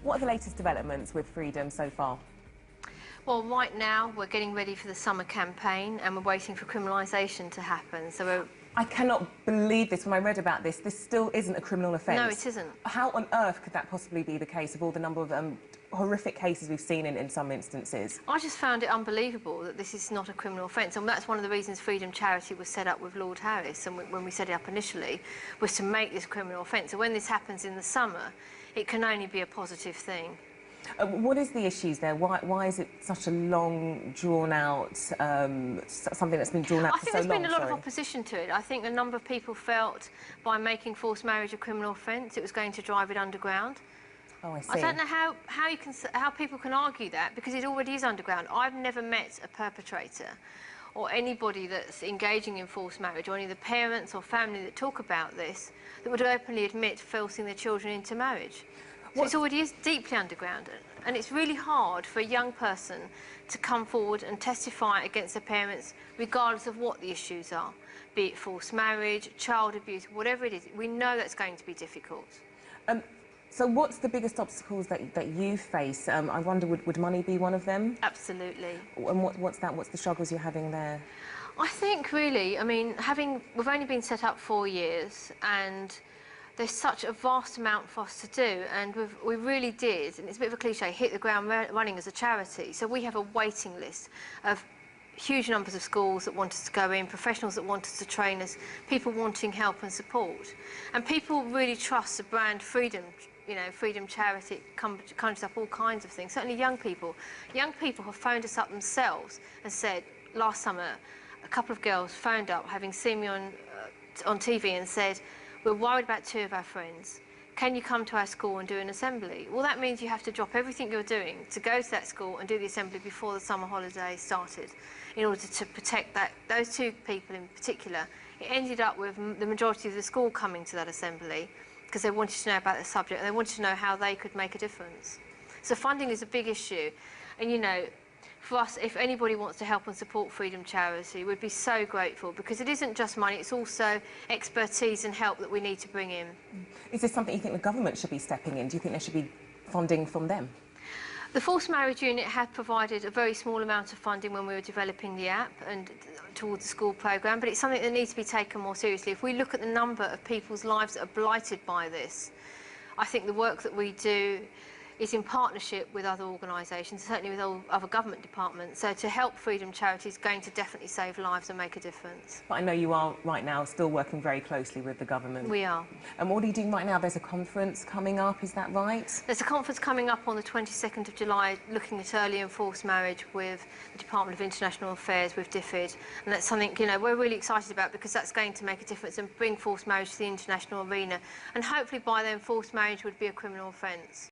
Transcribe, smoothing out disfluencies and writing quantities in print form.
What are the latest developments with Freedom so far? Well, right now we're getting ready for the summer campaign and we're waiting for criminalisation to happen. I cannot believe this. When I read about this, this still isn't a criminal offence. No, it isn't. How on earth could that possibly be the case of all the number of horrific cases we've seen in some instances? I just found it unbelievable that this is not a criminal offence, and that's one of the reasons Freedom Charity was set up with Lord Harris, and when we set it up initially, was to make this a criminal offence. So when this happens in the summer, it can only be a positive thing. What is the issues there? Why is it such a long, drawn-out, something that's been drawn out for so long? I think there's been a lot of opposition to it. I think a number of people felt by making forced marriage a criminal offence, it was going to drive it underground. Oh, I see. I don't know how people can argue that, because it already is underground. I've never met a perpetrator or anybody that's engaging in forced marriage, or any of the parents or family that talk about this, that would openly admit forcing their children into marriage. So it already is deeply underground, and it's really hard for a young person to come forward and testify against their parents, regardless of what the issues are, be it forced marriage, child abuse, whatever it is. We know that's going to be difficult. So what's the biggest obstacles that you face? I wonder, would money be one of them? Absolutely. And what's the struggles you're having there? I think really, I mean, we've only been set up 4 years, and there's such a vast amount for us to do, and we really did, and it's a bit of a cliche, hit the ground running as a charity. So we have a waiting list of huge numbers of schools that want us to go in, professionals that want us to train us, people wanting help and support. And people really trust the brand Freedom, you know, Freedom Charity conjures up all kinds of things, certainly young people. Young people have phoned us up themselves and said, last summer, a couple of girls phoned up, having seen me on TV, and said, "We're worried about 2 of our friends. Can you come to our school and do an assembly?" Well, that means you have to drop everything you're doing to go to that school and do the assembly before the summer holiday started, in order to protect those 2 people in particular. It ended up with the majority of the school coming to that assembly because they wanted to know about the subject, and they wanted to know how they could make a difference. So funding is a big issue, and you know, for us, if anybody wants to help and support Freedom Charity, we'd be so grateful, because it isn't just money, it's also expertise and help that we need to bring in. Is this something you think the government should be stepping in? Do you think there should be funding from them? The Forced Marriage Unit had provided a very small amount of funding when we were developing the app and towards the school programme, but it's something that needs to be taken more seriously. If we look at the number of people's lives that are blighted by this, I think the work that we do is in partnership with other organisations, certainly with other government departments. So to help Freedom Charity is going to definitely save lives and make a difference. But I know you are right now still working very closely with the government. We are. And what are you doing right now? There's a conference coming up, is that right? There's a conference coming up on the 22nd of July looking at early and forced marriage with the Department of International Affairs, with DFID. And that's something, you know, we're really excited about, because that's going to make a difference and bring forced marriage to the international arena. And hopefully by then forced marriage would be a criminal offence.